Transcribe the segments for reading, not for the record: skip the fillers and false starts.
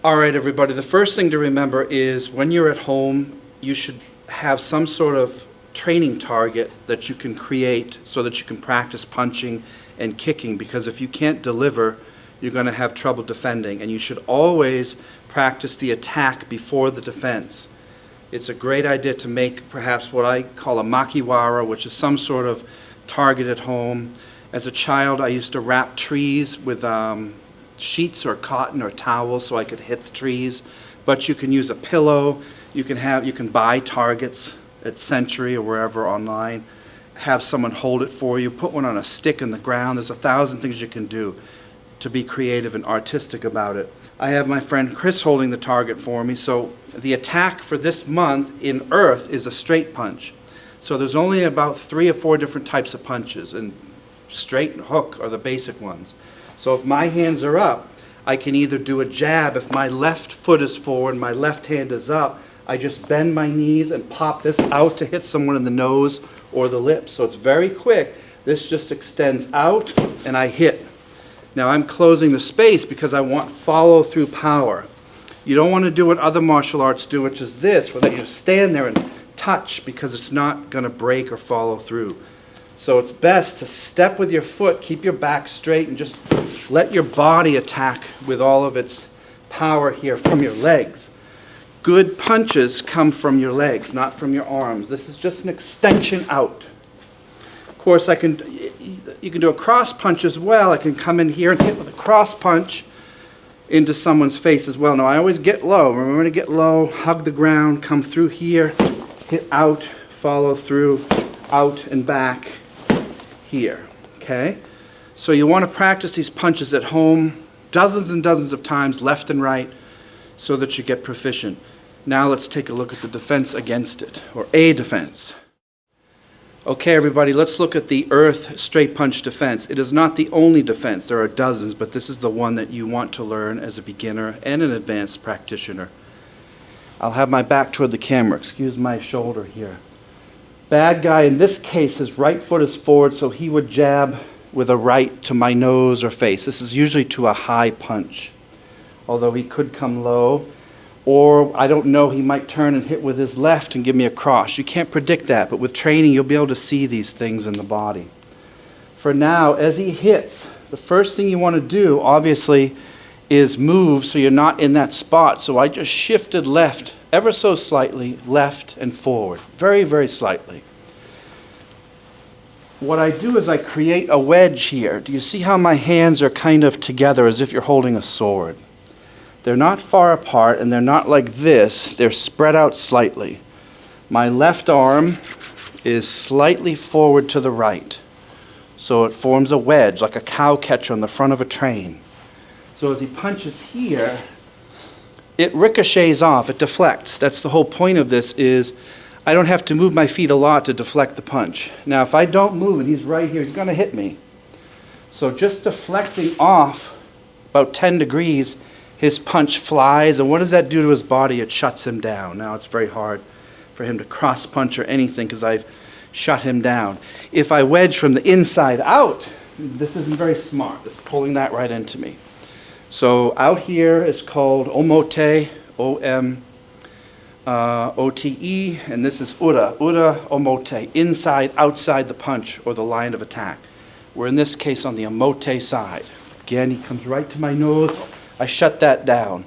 All right, everybody, the first thing to remember is when you're at home, you should have some sort of training target that you can create so that you can practice punching and kicking, because if you can't deliver, you're going to have trouble defending, and you should always practice the attack before the defense. It's a great idea to make perhaps what I call a makiwara, which is some sort of target at home. As a child, I used to wrap trees with sheets or cotton or towels so I could hit the trees, but you can use a pillow. You can buy targets at Century or wherever online, have someone hold it for you, put one on a stick in the ground. There's 1,000 things you can do to be creative and artistic about it. I have my friend Chris holding the target for me, so the attack for this month in Earth is a straight punch. So there's only about 3 or 4 different types of punches, and straight and hook are the basic ones. So if my hands are up, I can either do a jab. If my left foot is forward, my left hand is up, I just bend my knees and pop this out to hit someone in the nose or the lips. So it's very quick. This just extends out and I hit. Now I'm closing the space because I want follow-through power. You don't want to do what other martial arts do, which is this, where they just stand there and touch, because it's not going to break or follow through. So it's best to step with your foot, keep your back straight, and just let your body attack with all of its power here from your legs. Good punches come from your legs, not from your arms. This is just an extension out. Of course, you can do a cross punch as well. I can come in here and hit with a cross punch into someone's face as well. Now, I always get low. Remember to get low, hug the ground, come through here, hit out, follow through, out and back here, okay? So you want to practice these punches at home dozens and dozens of times, left and right, so that you get proficient. Now let's take a look at the defense against it, or a defense. Okay, everybody, let's look at the Earth straight punch defense. It is not the only defense. There are dozens, but this is the one that you want to learn as a beginner and an advanced practitioner. I'll have my back toward the camera. Excuse my shoulder here. Bad guy in this case, his right foot is forward, so he would jab with a right to my nose or face. This is usually to a high punch, although he could come low. Or, I don't know, he might turn and hit with his left and give me a cross. You can't predict that, but with training, you'll be able to see these things in the body. For now, as he hits, the first thing you want to do, obviously, is move so you're not in that spot. So I just shifted left, ever so slightly, left and forward. Very, very slightly. What I do is I create a wedge here. Do you see how my hands are kind of together as if you're holding a sword? They're not far apart, and they're not like this. They're spread out slightly. My left arm is slightly forward to the right. So it forms a wedge, like a cow catcher on the front of a train. So as he punches here, it ricochets off, it deflects. That's the whole point of this, is I don't have to move my feet a lot to deflect the punch. Now, if I don't move and he's right here, he's going to hit me. So just deflecting off about 10 degrees, his punch flies, and what does that do to his body? It shuts him down. Now it's very hard for him to cross punch or anything because I've shut him down. If I wedge from the inside out, this isn't very smart. It's pulling that right into me. So out here is called omote, O-M-O-T-E, and this is ura, omote, inside, outside the punch or the line of attack. We're in this case on the omote side. Again, he comes right to my nose. I shut that down.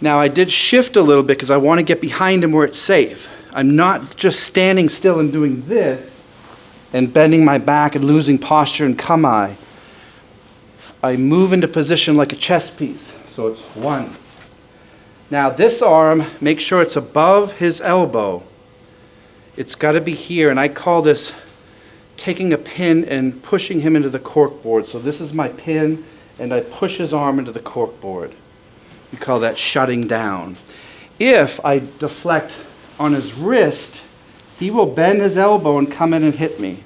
Now I did shift a little bit because I want to get behind him where it's safe. I'm not just standing still and doing this and bending my back and losing posture and kamae. I move into position like a chess piece. So it's 1. Now this arm, make sure it's above his elbow. It's got to be here, and I call this taking a pin and pushing him into the corkboard. So this is my pin, and I push his arm into the corkboard. We call that shutting down. If I deflect on his wrist, he will bend his elbow and come in and hit me.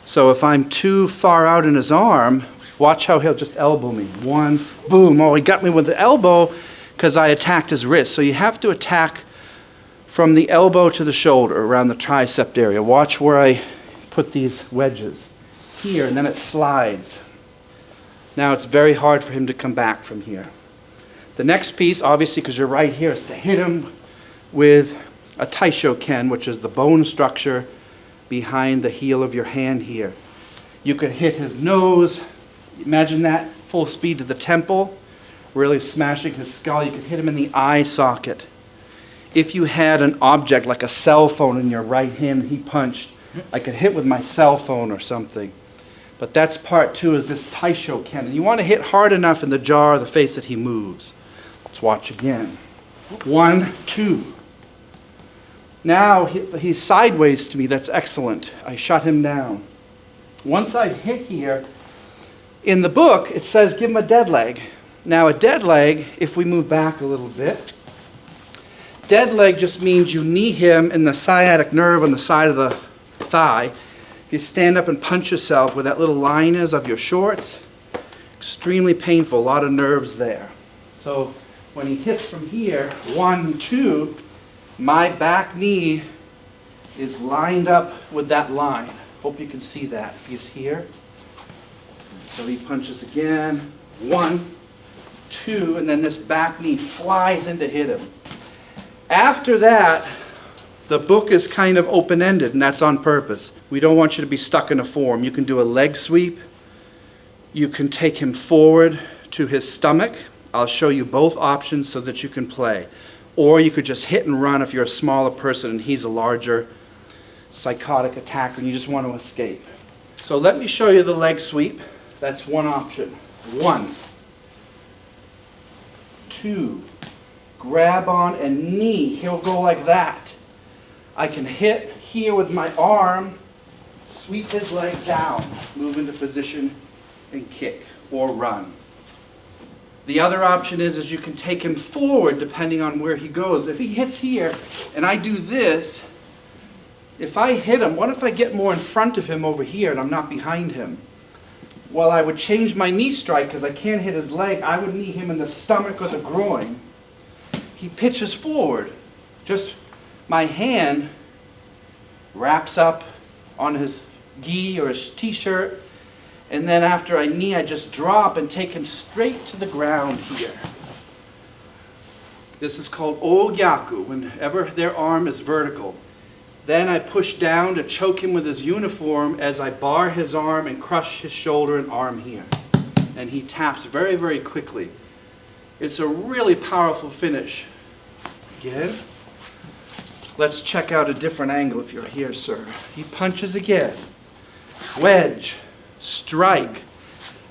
So if I'm too far out in his arm, watch how he'll just elbow me. 1, boom, oh, he got me with the elbow because I attacked his wrist. So you have to attack from the elbow to the shoulder, around the tricep area. Watch where I put these wedges. Here, and then it slides. Now it's very hard for him to come back from here. The next piece, obviously because you're right here, is to hit him with a taisho ken, which is the bone structure behind the heel of your hand here. You could hit his nose. Imagine that, full speed to the temple, really smashing his skull. You could hit him in the eye socket. If you had an object like a cell phone in your right hand and he punched, I could hit with my cell phone or something. But that's part two, is this taisho ken. And you want to hit hard enough in the jaw or the face that he moves. Let's watch again. 1, 2. Now he's sideways to me. That's excellent. I shut him down. Once I hit here, in the book it says give him a dead leg. Now a dead leg, if we move back a little bit, dead leg just means you knee him in the sciatic nerve on the side of the thigh. If you stand up and punch yourself where that little line is of your shorts, extremely painful, a lot of nerves there. So when he hits from here, 1, 2, my back knee is lined up with that line. Hope you can see that if he's here. So he punches again, 1, 2, and then this back knee flies in to hit him. After that, the book is kind of open-ended, and that's on purpose. We don't want you to be stuck in a form. You can do a leg sweep. You can take him forward to his stomach. I'll show you both options so that you can play. Or you could just hit and run if you're a smaller person and he's a larger psychotic attacker and you just want to escape. So let me show you the leg sweep. That's one option. 1, 2, grab on and knee. He'll go like that. I can hit here with my arm, sweep his leg down, move into position and kick or run. The other option is you can take him forward depending on where he goes. If he hits here and I do this, if I hit him, what if I get more in front of him over here and I'm not behind him? Well, I would change my knee strike because I can't hit his leg. I would knee him in the stomach or the groin. He pitches forward. Just my hand wraps up on his gi or his t-shirt. And then after I knee, I just drop and take him straight to the ground here. This is called o-gyaku, whenever their arm is vertical. Then I push down to choke him with his uniform as I bar his arm and crush his shoulder and arm here. And he taps very, very quickly. It's a really powerful finish. Again. Let's check out a different angle if you're here, sir. He punches again. Wedge. Strike,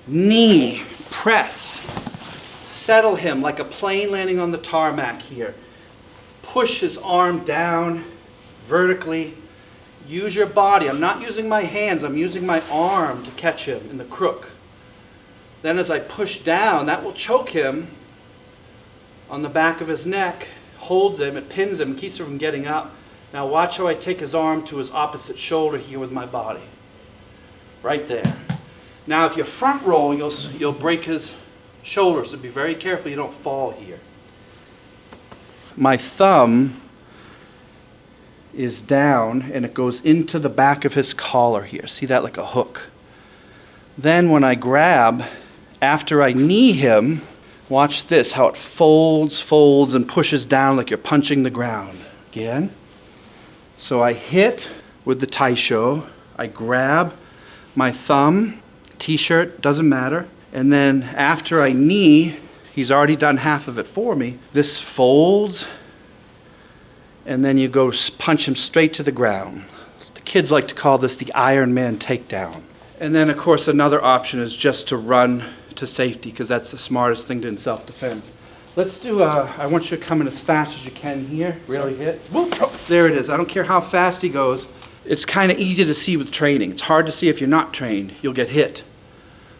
knee, press, settle him like a plane landing on the tarmac here. Push his arm down vertically. Use your body. I'm not using my hands, I'm using my arm to catch him in the crook. Then as I push down, that will choke him on the back of his neck, holds him, it pins him, keeps him from getting up. Now watch how I take his arm to his opposite shoulder here with my body. Right there. Now if you front roll, you'll break his shoulder, so be very careful you don't fall here. My thumb is down and it goes into the back of his collar here. See that, like a hook. Then when I grab, after I knee him, watch this, how it folds and pushes down like you're punching the ground. Again. So I hit with the taisho, I grab my thumb, t-shirt, doesn't matter. And then after I knee, he's already done half of it for me. This folds, and then you go punch him straight to the ground. The kids like to call this the Iron Man takedown. And then, of course, another option is just to run to safety, because that's the smartest thing to do in self-defense. Let's do I want you to come in as fast as you can here. Really hit. There it is. I don't care how fast he goes. It's kind of easy to see with training. It's hard to see if you're not trained. You'll get hit.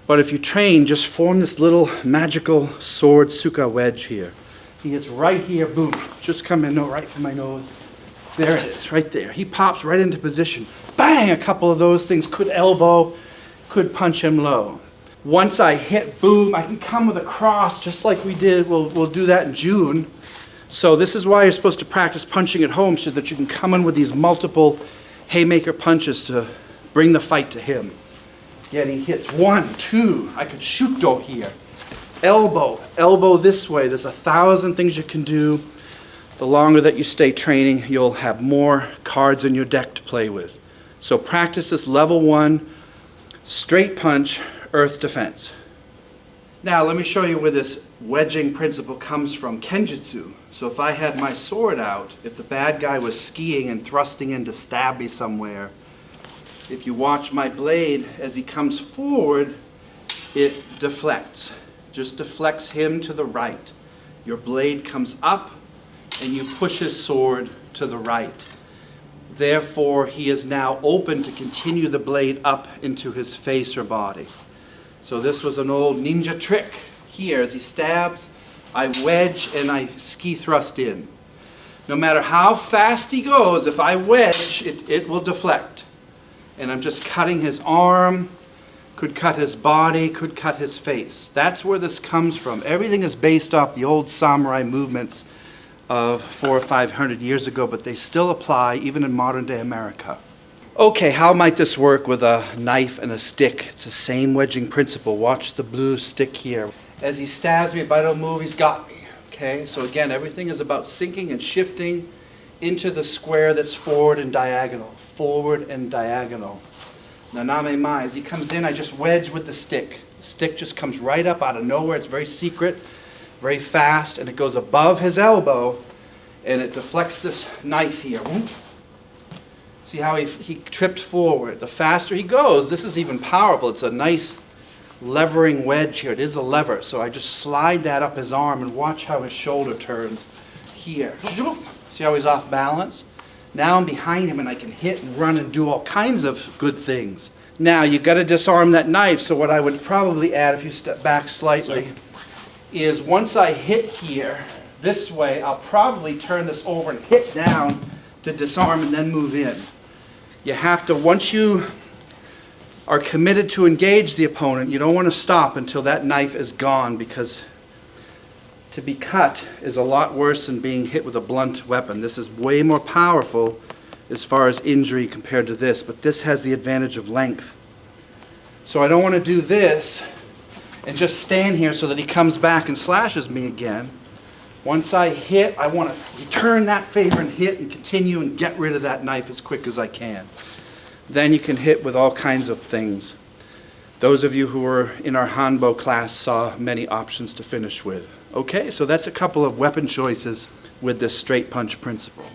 But if you train, just form this little magical sword suka wedge here. He hits right here, boom. Just come in, right for my nose. There it is, right there. He pops right into position. Bang! A couple of those things. Could elbow, could punch him low. Once I hit, boom, I can come with a cross just like we did. We'll do that in June. So this is why you're supposed to practice punching at home, so that you can come in with these multiple haymaker punches to bring the fight to him. Getting hits. 1, 2. I could shuto here. Elbow. Elbow this way. There's 1,000 things you can do. The longer that you stay training, you'll have more cards in your deck to play with. So practice this level 1 straight punch earth defense. Now let me show you where this wedging principle comes from, Kenjutsu. So if I had my sword out, if the bad guy was skiing and thrusting in to stab me somewhere, if you watch my blade as he comes forward, it deflects. Just deflects him to the right. Your blade comes up and you push his sword to the right. Therefore, he is now open to continue the blade up into his face or body. So this was an old ninja trick. Here, as he stabs, I wedge and I ski thrust in. No matter how fast he goes, if I wedge, it will deflect. And I'm just cutting his arm, could cut his body, could cut his face. That's where this comes from. Everything is based off the old samurai movements of 400 or 500 years ago, but they still apply even in modern day America. Okay, how might this work with a knife and a stick? It's the same wedging principle. Watch the blue stick here. As he stabs me, if I don't move, he's got me. Okay, so again, everything is about sinking and shifting into the square that's forward and diagonal. Forward and diagonal. Naname mai. As he comes in, I just wedge with the stick. The stick just comes right up out of nowhere. It's very secret, very fast, and it goes above his elbow, and it deflects this knife here. See how he tripped forward. The faster he goes, this is even powerful. It's a nice levering wedge here. It is a lever, so I just slide that up his arm and watch how his shoulder turns here. See how he's off balance? Now I'm behind him and I can hit and run and do all kinds of good things. Now you've got to disarm that knife, so what I would probably add, if you step back slightly, is once I hit here, this way, I'll probably turn this over and hit down to disarm and then move in. You have to, once you are committed to engage the opponent, you don't want to stop until that knife is gone, because to be cut is a lot worse than being hit with a blunt weapon. This is way more powerful as far as injury compared to this, but this has the advantage of length. So I don't want to do this and just stand here so that he comes back and slashes me again. Once I hit, I want to return that favor and hit and continue and get rid of that knife as quick as I can. Then you can hit with all kinds of things. Those of you who were in our Hanbo class saw many options to finish with. Okay, so that's a couple of weapon choices with this straight punch principle.